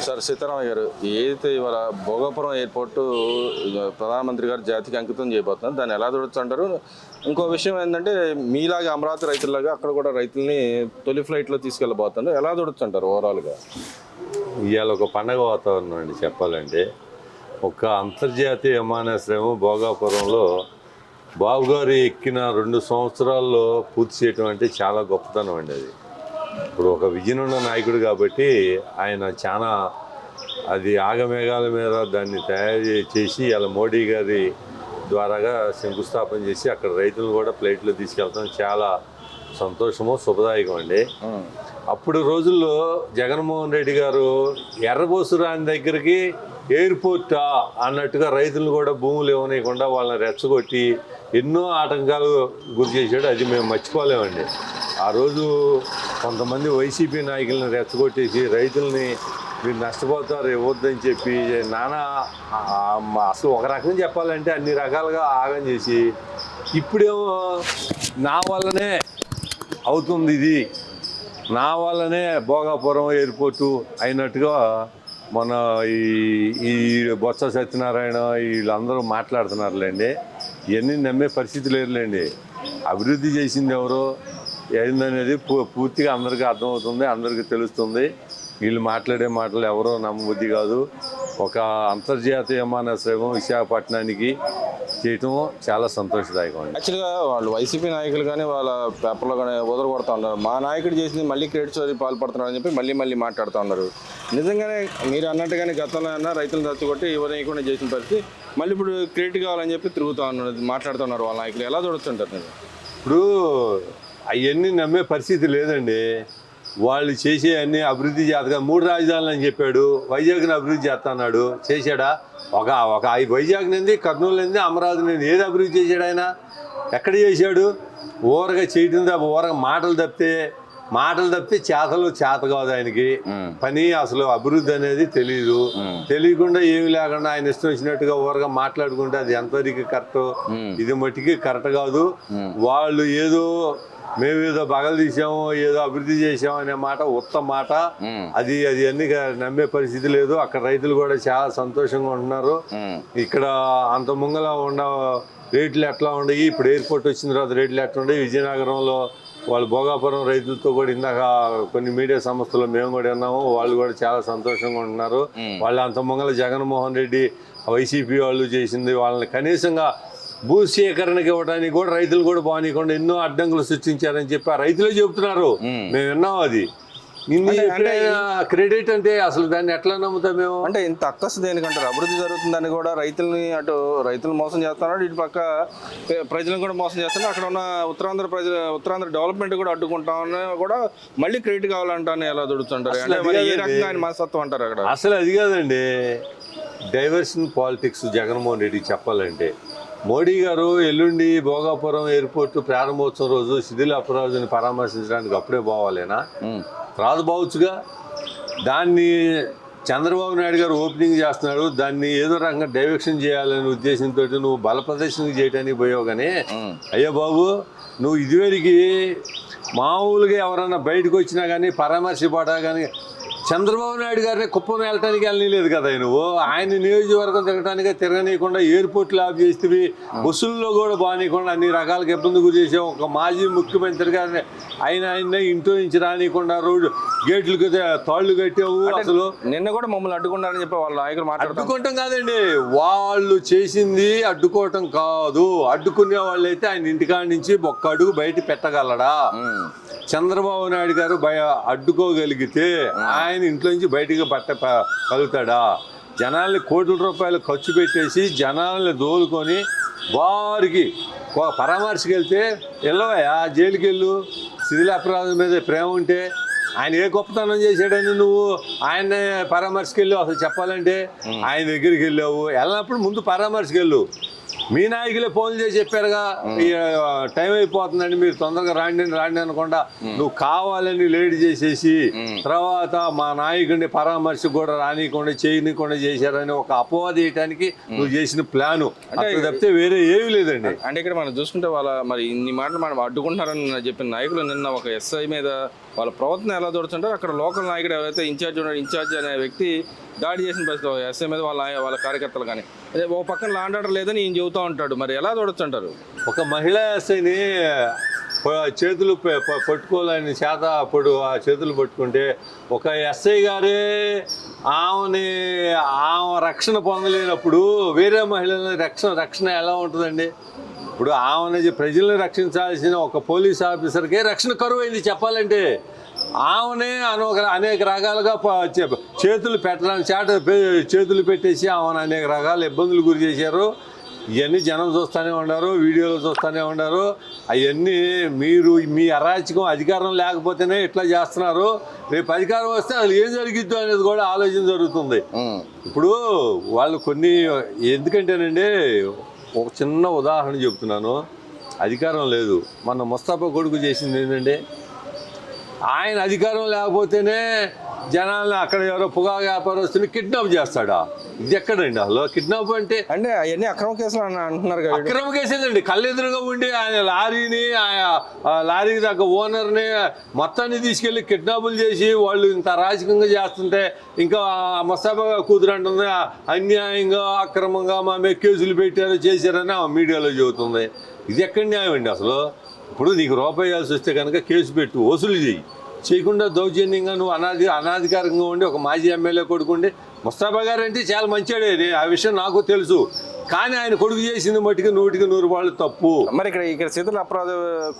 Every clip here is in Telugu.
సార్ సీతారామయ్య గారు, ఏదైతే ఇవాళ భోగాపురం ఎయిర్పోర్టు ప్రధానమంత్రి గారు జాతికి అంకితం చేయబోతున్నారు, దాన్ని ఎలా చూడొచ్చు అంటారు? ఇంకో విషయం ఏంటంటే, మీలాగా అమరావతి రైతుల్లాగా అక్కడ కూడా రైతుల్ని తొలి ఫ్లైట్లో తీసుకెళ్ళబోతున్నారు, ఎలా చూడొచ్చు అంటారు ఓవరాల్గా? ఇవాళ ఒక పండగ వాతావరణం అండి చెప్పాలంటే. ఒక అంతర్జాతీయ విమానాశ్రయం భోగాపురంలో బాబుగారు ఎక్కిన 2 సంవత్సరాల్లో పూర్తి చేయటం అంటే చాలా గొప్పతనం అండి. అది ఇప్పుడు ఒక విజన్ ఉన్న నాయకుడు కాబట్టి ఆయన చాలా అది ఆగమేఘాల మీద దాన్ని తయారు చేసి అలా మోడీ గారి ద్వారాగా శంకుస్థాపన చేసి అక్కడ రైతులను కూడా ఫ్లైట్లో తీసుకెళ్తాం చాలా సంతోషము, శుభదాయకం అండి. అప్పుడు రోజుల్లో జగన్మోహన్ రెడ్డి గారు ఎర్రబోసురాని దగ్గరికి ఎయిర్పోర్టా అన్నట్టుగా రైతులను కూడా భూములు ఇవ్వనీయకుండా వాళ్ళని రెచ్చగొట్టి ఎన్నో ఆటంకాలు గురి చేశాడు. అది మేము మర్చిపోలేమండి. ఆ రోజు కొంతమంది వైసీపీ నాయకులను రెచ్చగొట్టేసి రైతుల్ని మీరు నష్టపోతారు ఇవ్వద్దని చెప్పి నానా అసలు ఒక రకం చెప్పాలంటే అన్ని రకాలుగా ఆగం చేసి ఇప్పుడేమో నా వల్లనే అవుతుంది, ఇది నా వల్లనే భోగాపురం ఎయిర్పోర్టు అయినట్టుగా మన ఈ బొత్స సత్యనారాయణ వీళ్ళందరూ మాట్లాడుతున్నారులేండి. ఇవన్నీ నమ్మే పరిస్థితి లేదులేండి. అభివృద్ధి చేసింది ఎవరో ఏందనేది పూర్తిగా అందరికీ అర్థమవుతుంది, అందరికీ తెలుస్తుంది. వీళ్ళు మాట్లాడే మాటలు ఎవరో నమ్మబుద్ధి కాదు. ఒక అంతర్జాతీయ విమానాశ్రయం విశాఖపట్నానికి చేయటం చాలా సంతోషదాయకం అండి. యాక్చువల్గా వాళ్ళు వైసీపీ నాయకులు కానీ వాళ్ళ పేపర్లో కానీ వదలగొడతా ఉన్నారు, మా నాయకుడు చేసింది మళ్ళీ క్రెడిట్ చోరీ పాల్పడుతున్నారు అని చెప్పి మళ్ళీ మాట్లాడుతూ ఉన్నారు. నిజంగానే మీరు అన్నట్టుగానే గతంలో అన్న రైతులను తచ్చుకొట్టి ఎవరైనా చేసిన పరిస్థితి మళ్ళీ ఇప్పుడు క్రెడిట్ కావాలని చెప్పి తిరుగుతూ ఉన్నారు, మాట్లాడుతున్నారు వాళ్ళ నాయకులు. ఎలా చూడొచ్చుంటారు? ఇప్పుడు అవన్నీ నమ్మే పరిస్థితి లేదండి. వాళ్ళు చేసే అన్ని అభివృద్ధి చేతగా 3 రాజధానులు అని చెప్పాడు, వైజాగ్ని అభివృద్ధి చేస్తా అన్నాడు, చేశాడా? ఒక వైజాగ్ నుండి, కర్నూలు నుండి, అమరావతి నుండి ఏది అభివృద్ధి చేశాడు ఆయన? ఎక్కడ చేశాడు? ఊరగా చేయటం తప్ప ఊరగా మాటలు తప్పితే చేత కాదు ఆయనకి పని. అసలు అభివృద్ధి అనేది తెలియకుండా ఏమి లేకుండా ఆయన ఇష్టం వచ్చినట్టుగా ఊరగా మాట్లాడుకుంటే అది ఎంతవరకు కరెక్ట్? ఇది మట్టికి కరెక్ట్ కాదు. వాళ్ళు ఏదో మేమేదో బగలు తీసాము, ఏదో అభివృద్ధి చేసాము అనే మాట ఉత్తమ మాట. అది అన్ని నమ్మే పరిస్థితి లేదు. అక్కడ రైతులు కూడా చాలా సంతోషంగా ఉంటున్నారు. ఇక్కడ అంత ముంగల ఉన్న రేట్లు ఎట్లా ఉండయి, ఇప్పుడు ఎయిర్పోర్ట్ వచ్చిన తర్వాత రేట్లు ఎట్లా ఉండయి. విజయనగరంలో వాళ్ళు భోగాపురం రైతులతో కూడా ఇందాక కొన్ని మీడియా సంస్థలు మేము కూడా విన్నాము, వాళ్ళు కూడా చాలా సంతోషంగా ఉంటున్నారు. వాళ్ళు అంత ముంగల జగన్మోహన్ రెడ్డి వైసీపీ వాళ్ళు చేసింది వాళ్ళని కనీసంగా భూసేకరణకి ఇవ్వడానికి కూడా రైతులు కూడా బాగానేకుండా ఎన్నో అడ్డంకులు సృష్టించారని చెప్పి ఆ రైతులే చెబుతున్నారు. మేము విన్నాం. అది క్రెడిట్ అంటే అసలు దాన్ని ఎట్లా నమ్ముతాం మేము? అంటే ఇంత అక్కసు దేనికంటారు? అభివృద్ధి జరుగుతుందని కూడా రైతులు మోసం చేస్తున్నారు, ఇటు పక్క ప్రజలను కూడా మోసం చేస్తున్నారు. అక్కడ ఉన్న ఉత్తరాంధ్ర డెవలప్మెంట్ కూడా అడ్డుకుంటామని కూడా మళ్ళీ క్రెడిట్ కావాలంటాను. ఎలా దొరుకుతుంటారు? అంటే ఏ రకంగా ఆయన మనస్తత్వం అంటారు అక్కడ? అసలు అది కాదండి, డైవర్షన్ పాలిటిక్స్ జగన్మోహన్ రెడ్డికి చెప్పాలంటే. మోడీ గారు ఎల్లుండి భోగాపురం ఎయిర్పోర్ట్ ప్రారంభోత్సవం రోజు శిథిలాపురాజుని పరామర్శించడానికి అప్పుడే పోవాలేనా? రాదు పోవచ్చుగా. దాన్ని చంద్రబాబు నాయుడు గారు ఓపెనింగ్ చేస్తున్నాడు, దాన్ని ఏదో రకంగా డైవర్షన్ చేయాలనే ఉద్దేశంతో నువ్వు బల ప్రదర్శన చేయడానికి పోయావు. కానీ అయ్యో బాబు, నువ్వు ఇదివరకు మామూలుగా ఎవరన్నా బయటకు వచ్చినా కానీ పరామర్శపడా కానీ చంద్రబాబు నాయుడు గారిని కుప్పం వెళ్ళటానికి వెళ్ళలేదు కదా నువ్వు. ఆయన నియోజకవర్గం తిరగనీయకుండా ఎయిర్పోర్ట్లు ఆఫ్ చేస్తే బస్సుల్లో కూడా బాగానీయకుండా అన్ని రకాలకు ఇబ్బంది గురి చేసావు. ఒక మాజీ ముఖ్యమంత్రి గారిని ఆయన ఇంట్లో నుంచి రానియకుండా రోడ్డు గేట్లకు తాళ్లు కట్టావు. అసలు నిన్న కూడా మమ్మల్ని అడ్డుకున్నారని చెప్పి వాళ్ళ నాయకులు అడ్డుకోవటం కాదండి, వాళ్ళు చేసింది అడ్డుకోవటం కాదు. అడ్డుకునే వాళ్ళు అయితే ఆయన ఇంటికాడి నుంచి ఒక్క అడుగు బయట పెట్టగలడా? చంద్రబాబు నాయుడు గారు అడ్డుకోగలిగితే ఆయన ఇంట్లో నుంచి బయటికి కలుగుతాడా? జనాల్ని కోట్ల రూపాయలు ఖర్చు పెట్టేసి జనాల్ని దోలుకొని వారికి పరామర్శకి వెళ్తే వెళ్ళవయా, జైలుకి వెళ్ళు. శిథిలాపరాధం మీద ప్రేమ ఉంటే ఆయన ఏ గొప్పతనం చేశాడని నువ్వు ఆయన పరామర్శకి వెళ్ళావు? అసలు చెప్పాలంటే ఆయన దగ్గరికి వెళ్ళినప్పుడు ముందు పరామర్శకి వెళ్ళు. మీ నాయకులే ఫోన్లు చేసి చెప్పారుగా, టైం అయిపోతుందండి మీరు తొందరగా రాండి అనకుండా నువ్వు కావాలని లేట్ చేసేసి తర్వాత మా నాయకుడిని పరామర్శ కూడా రానియకుండా చేయనీయకుండా చేశారని ఒక అపవాది వేయటానికి నువ్వు చేసిన ప్లాను అంటే తప్పితే వేరే ఏమీ లేదండి. అంటే ఇక్కడ మనం చూసుకుంటే వాళ్ళ మరి ఇన్ని మాటలు మనం అడ్డుకుంటున్నారని చెప్పిన నాయకులు నిన్న ఒక ఎస్ఐ మీద వాళ్ళ ప్రవర్తన ఎలా చూడొచ్చంటారు? అక్కడ లోకల్ నాయకుడు ఎవరైతే ఇన్ఛార్జ్ అనే వ్యక్తి దాడి చేసిన పరిస్థితి ఎస్ఐ మీద వాళ్ళ కార్యకర్తలు కానీ అదే ఒక పక్కన లాండ్ ఆర్డర్ లేదని ఈయన చెబుతూ ఉంటాడు. మరి ఎలా చూడొచ్చు అంటారు? ఒక మహిళా ఎస్ఐని చేతులు పట్టుకోలేని చేత అప్పుడు ఆ చేతులు పట్టుకుంటే ఒక ఎస్ఐ గారే ఆమె రక్షణ పొందలేనప్పుడు వేరే మహిళల రక్షణ ఎలా ఉంటుందండి? ఇప్పుడు ఆమె ప్రజల్ని రక్షించాల్సిన ఒక పోలీస్ ఆఫీసర్కే రక్షణ కరువైంది చెప్పాలంటే. ఆమెనే అనేక రకాలుగా చేతులు పెట్టడానికి చేతులు పెట్టేసి ఆమెను అనేక రకాల ఇబ్బందులు గురి చేశారు. ఇవన్నీ జనం చూస్తూనే ఉన్నారు, వీడియోలు చూస్తూనే ఉన్నారు. అవన్నీ మీరు మీ అరాచకం అధికారం లేకపోతేనే ఇట్లా చేస్తున్నారు. రేపు అధికారం వస్తే అసలు ఏం జరిగిద్దో అనేది కూడా ఆలోచన జరుగుతుంది. ఇప్పుడు వాళ్ళు కొన్ని ఎందుకంటేనండి ఒక చిన్న ఉదాహరణ చెప్తున్నాను. అధికారం లేదు, మన ముస్తాఫా కొడుకు చేసింది ఏంటంటే ఆయన అధికారం లేకపోతేనే జనాల్ని అక్కడ ఎవరో పొగా వ్యాపారస్తుని కిడ్నాప్ చేస్తాడా? ఇది ఎక్కడండి అసలు కిడ్నాప్ అంటే? అవన్నీ అక్రమ కేసులు అంటున్నారు కదా. అక్రమ కేసులండి. కళ్ళెదురుగా ఉండి ఆయన లారీకి దగ్గర ఓనర్ని మొత్తాన్ని తీసుకెళ్లి కిడ్నాపులు చేసి వాళ్ళు ఇంత అరాచకంగా చేస్తుంటే ఇంకా ముస్తాఫా కూతురు అంటుంది అన్యాయంగా అక్రమంగా మా మీద కేసులు పెట్టారు చేశారని ఆ మీడియాలో చెబుతుంది. ఇది ఎక్కడ న్యాయం అండి అసలు? ఇప్పుడు నీకు రూపాయి ఇవ్వాల్సి వస్తే కనుక కేసు పెట్టు, వసూలు చేయకుండా దౌర్జన్యంగా నువ్వు అనాధికారంగా ఉండి ఒక మాజీ ఎమ్మెల్యే కొడుకుండి ముస్తాఫా గారు అంటే చాలా మంచివాడే, ఆ విషయం నాకు తెలుసు. కానీ ఆయన కొడుకు చేసింది మట్టికి 100% తప్పు. మరి ఇక్కడ శీతల అపరాధ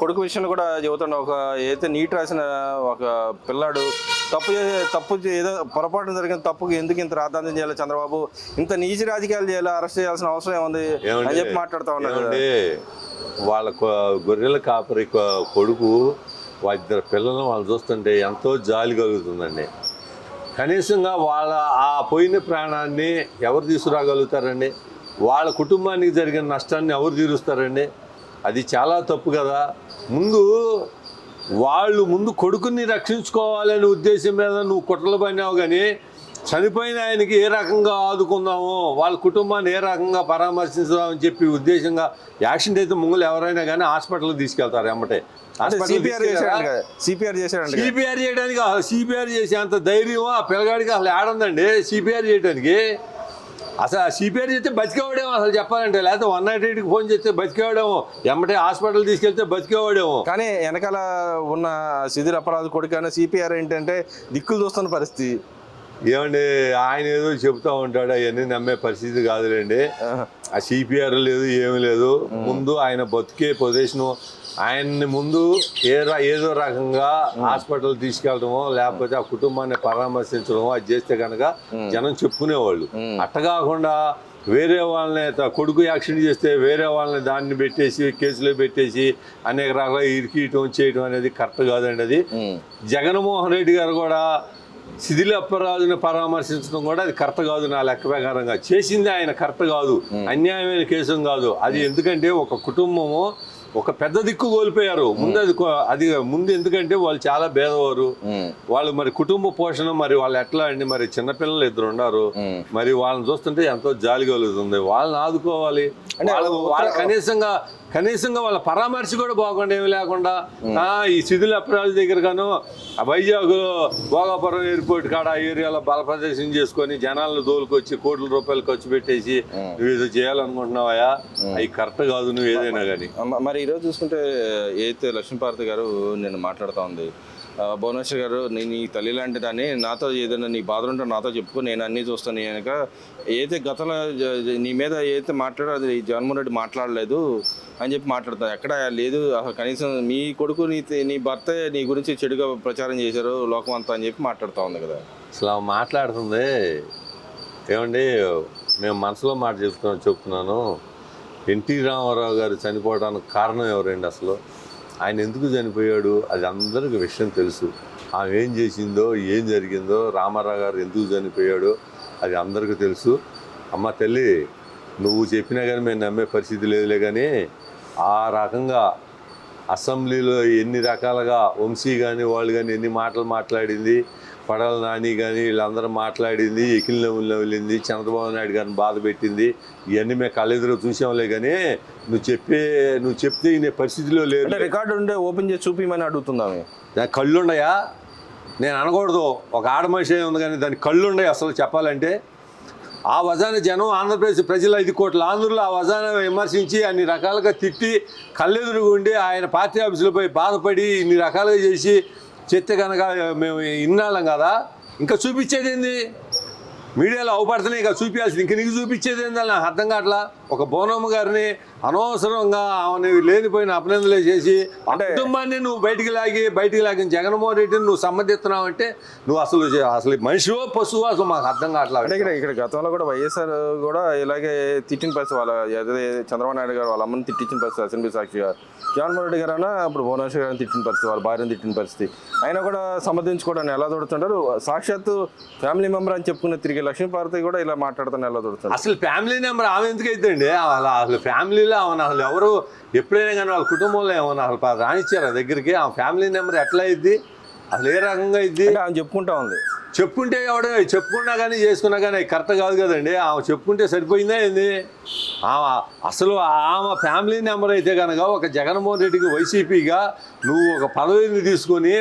కొడుకు విషయంలో కూడా చెబుతాడు. ఒక ఏదైతే నీట్ రాసిన ఒక పిల్లాడు తప్పు ఏదో పొరపాటు జరిగిన తప్పుకి ఎందుకు ఇంత రాద్ధాంతం చేయాలి చంద్రబాబు, ఇంత నీచ రాజకీయాలు చేయాలి, అరెస్ట్ చేయాల్సిన అవసరం ఏముంది అని చెప్పి మాట్లాడుతూ ఉన్నారు. వాళ్ళ గొర్రెల కాపరి కొడుకు ఇద్దరు పిల్లలను వాళ్ళు చూస్తుంటే ఎంతో జాలి కలుగుతుందండి. కనీసంగా వాళ్ళ ఆ పోయిన ప్రాణాన్ని ఎవరు తీసుకురాగలుగుతారండి? వాళ్ళ కుటుంబానికి జరిగిన నష్టాన్ని ఎవరు తీరుస్తారండి? అది చాలా తప్పు కదా. ముందు కొడుకుని రక్షించుకోవాలనే ఉద్దేశం మీద నువ్వు కుట్రలు పడినావు, కానీ చనిపోయిన ఆయనకి ఏ రకంగా ఆదుకుందాము, వాళ్ళ కుటుంబాన్ని ఏ రకంగా పరామర్శించుదామని చెప్పి ఉద్దేశంగా యాక్సిడెంట్ అయితే ముంగలు ఎవరైనా కానీ హాస్పిటల్కి తీసుకెళ్తారు ఎమ్మటే. సిపిఆర్ చేయడానికి సిపిఆర్ చేసే అంత ధైర్యం ఆ పిల్లగాడికి అసలు ఏడుందండి సిపిఆర్ చేయడానికి? అసలు సిపిఆర్ చేస్తే బతికేవాడేమో అసలు చెప్పాలంటే, లేకపోతే 198కి ఫోన్ చేస్తే బతికేవాడేమో, ఎమ్మటే హాస్పిటల్ తీసుకెళ్తే బతికేవాడేమో. కానీ వెనకాల ఉన్న శిథిల అపరాధ కొడుకు సిపిఆర్ ఏంటంటే దిక్కులు చూస్తున్న పరిస్థితి. ఏమండి ఆయన ఏదో చెబుతూ ఉంటాడు, అవన్నీ నమ్మే పరిస్థితి కాదులేండి. ఆ సిపిఆర్ లేదు, ఏమి లేదు. ముందు ఆయన బతికే పొజిషను, ఆయన్ని ముందు ఏదో రకంగా హాస్పిటల్ తీసుకెళ్ళడమో లేకపోతే ఆ కుటుంబాన్ని పరామర్శించడమో అది చేస్తే కనుక జనం చెప్పుకునేవాళ్ళు. అట్ట కాకుండా వేరే వాళ్ళని కొడుకు యాక్సిడెంట్ చేస్తే వేరే వాళ్ళని దాన్ని పెట్టేసి కేసులో పెట్టేసి అనేక రకాల ఇరికియటం చేయడం అనేది కరెక్ట్ కాదండి. అది జగన్మోహన్ రెడ్డి గారు కూడా శిథిల అపరాధుని పరామర్శించడం కూడా అది కరెక్ట్ కాదు. నా లెక్క ప్రకారంగా చేసింది ఆయన కరెక్ట్ కాదు, అన్యాయమైన కేసు కాదు అది. ఎందుకంటే ఒక కుటుంబము ఒక పెద్ద దిక్కు కోల్పోయారు. ముందు ఎందుకంటే వాళ్ళు చాలా పేదవారు, వాళ్ళు మరి కుటుంబ పోషణ మరి వాళ్ళు ఎట్లా అండి, మరి చిన్నపిల్లలు 2 ఉన్నారు, మరి వాళ్ళని చూస్తుంటే ఎంతో జాలి కలుగుతుంది. వాళ్ళని ఆదుకోవాలి, వాళ్ళ కనీసంగా వాళ్ళ పరామర్శ కూడా బాగుండే ఏమి లేకుండా ఈ శిథిల అపరాధ దగ్గరగాను వైజాగ్ భోగాపురం ఎయిర్పోర్ట్ కాడ ఏరియాలో బల ప్రదర్శన చేసుకొని జనాలను దోలుకొచ్చి కోట్ల రూపాయలు ఖర్చు పెట్టేసి నువ్వు ఏదో చేయాలనుకుంటున్నావా? అవి కరెక్ట్ కాదు నువ్వు ఏదైనా కానీ. మరి ఈరోజు చూసుకుంటే ఏదైతే లక్ష్మీపార్వతి గారు నేను మాట్లాడుతూ ఉంది, భువనేశ్వర్ గారు నీ తల్లి లాంటి దాన్ని నాతో ఏదైనా నీ బాధలు ఉంటే నాతో చెప్పుకో, నేను అన్నీ చూస్తాను కనుక ఏదైతే గతంలో నీ మీద ఏదైతే మాట్లాడో అది జగన్మోహన్ రెడ్డి మాట్లాడలేదు అని చెప్పి మాట్లాడతాను. ఎక్కడ లేదు అసలు, కనీసం మీ కొడుకు నీ భర్త నీ గురించి చెడుగా ప్రచారం చేశారు లోకమంతా అని చెప్పి మాట్లాడుతూ ఉంది కదా. అసలు మాట్లాడుతుంది ఏమండి, మేము మనసులో మాట చెప్తున్నాను. ఎన్టీ రామారావు గారు చనిపోవడానికి కారణం ఎవరండి? అసలు ఆయన ఎందుకు చనిపోయాడు అది అందరికీ విషయం తెలుసు. ఆమె ఏం చేసిందో ఏం జరిగిందో, రామారావు గారు ఎందుకు చనిపోయాడో అది అందరికీ తెలుసు. అమ్మ తల్లి, నువ్వు చెప్పినా కానీ మేము నమ్మే పరిస్థితి లేదులే, కానీ ఆ రకంగా అసెంబ్లీలో ఎన్ని రకాలుగా వంశీ కానీ వాళ్ళు కానీ ఎన్ని మాటలు మాట్లాడింది, పడాల నాని కానీ వీళ్ళందరూ మాట్లాడింది, ఎకిలిన వెళ్ళింది, చంద్రబాబు నాయుడు గారిని బాధ పెట్టింది, ఇవన్నీ మేము కళ్ళెదురు చూసాంలే. కానీ నువ్వు చెప్తే ఈ పరిస్థితిలో లేదు. అంటే రికార్డు ఉండే ఓపెన్ చేసి చూపిమని అడుగుతుందామే. దానికి కళ్ళు ఉన్నాయా? నేను అనకూడదు, ఒక ఆడ మనిషి ఉంది కానీ దానికి కళ్ళు ఉన్నాయి అసలు చెప్పాలంటే. ఆ వజాన జనం, ఆంధ్రప్రదేశ్ ప్రజలు 5 కోట్ల ఆంధ్రులు ఆ వజాన విమర్శించి అన్ని రకాలుగా తిట్టి కళ్ళెదురుగా ఉండి ఆయన పార్టీ ఆఫీసులపై బాధపడి ఇన్ని రకాలుగా చేసి చెత్త కనుక మేము ఇన్నాళ్ళం కదా. ఇంకా చూపించేది ఏంది? మీడియాలో అవపడుతున్నాయి, ఇక చూపించాల్సింది. ఇంక నీకు చూపించేది ఏందని నాకు అర్థం కావట్లా. ఒక బోనమ్మ గారిని అనవసరంగా ఆమె లేనిపోయిన అభినందనలు చేసి అంటే కుటుంబాన్ని నువ్వు బయటికి లాగిన జగన్మోహన్ రెడ్డిని నువ్వు సమ్మతిస్తున్నావు అంటే నువ్వు అసలు మనిషివో పశువో అసలు మాకు అర్థం కావట్లా. అంటే ఇక్కడ గతంలో కూడా వైఎస్ఆర్ కూడా ఇలాగే తిట్టిన పరిస్థితి, వాళ్ళ అదే చంద్రబాబు నాయుడు గారు వాళ్ళ అమ్మని తిట్టించిన పరిస్థితి అసెంబ్లీ సాక్షిగా. జగన్మోహన్ రెడ్డి గారు అన్న ఇప్పుడు భువనేశ్వర్ గారిని తిట్టిన పరిస్థితి, వాళ్ళ భార్యను తిట్టిన పరిస్థితి. అయినా కూడా సమర్థించుకోవడానికి ఎలా దొరుకుతుంటారు? సాక్షాత్తు ఫ్యామిలీ మెంబర్ అని చెప్పుకునే తిరిగి లక్ష్మీపార్వతి కూడా ఇలా మాట్లాడుతాను ఎలా దొరుకుతుంది? అసలు ఫ్యామిలీ నెంబర్ ఆమె ఎందుకు అవుతుందండి? అసలు ఫ్యామిలీలో ఆమె అసలు ఎవరు ఎప్పుడైనా కానీ వాళ్ళ కుటుంబంలో ఏమన్నా అసలు రానిచ్చారు దగ్గరికి? ఆ ఫ్యామిలీ నెంబర్ ఎట్లా అయింది? అసలు ఏ రకంగా అయింది? ఆమె చెప్పుకుంటా ఉంది. చెప్పుకుంటే ఎవడ చెప్పుకున్నా కానీ చేసుకున్నా కానీ కరెక్ట్ కాదు కదండి. ఆమె చెప్పుకుంటే సరిపోయిందా ఏంది? అసలు ఆమె ఫ్యామిలీ నెంబర్ అయితే కనుక ఒక జగన్మోహన్ రెడ్డికి వైసీపీగా నువ్వు ఒక పదవిని తీసుకొని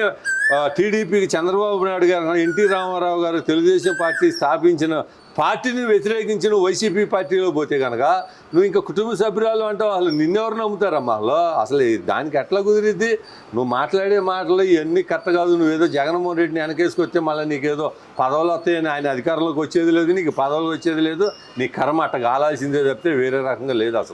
టీడీపీకి చంద్రబాబు నాయుడు గారు, ఎన్టీ రామారావు గారు తెలుగుదేశం పార్టీ స్థాపించిన పార్టీని వ్యతిరేకించి నువ్వు వైసీపీ పార్టీలో పోతే కనుక నువ్వు ఇంకా కుటుంబ సభ్యురాలు అంటావు. అసలు నిన్నెవరు నమ్ముతారమ్మా? అసలు దానికి ఎట్లా కుదిరిద్ది? నువ్వు మాట్లాడే మాటలు ఇవన్నీ కరెక్ట్ కాదు. నువ్వేదో జగన్మోహన్ రెడ్డిని వెనకేసుకొస్తే మళ్ళీ నీకేదో పదవులు వస్తాయని ఆయన అధికారంలోకి వచ్చేది లేదు, నీకు పదవులు వచ్చేది లేదు. నీ కర్మ అట్ట కాలాల్సిందే తప్పితే వేరే రకంగా లేదు అసలు.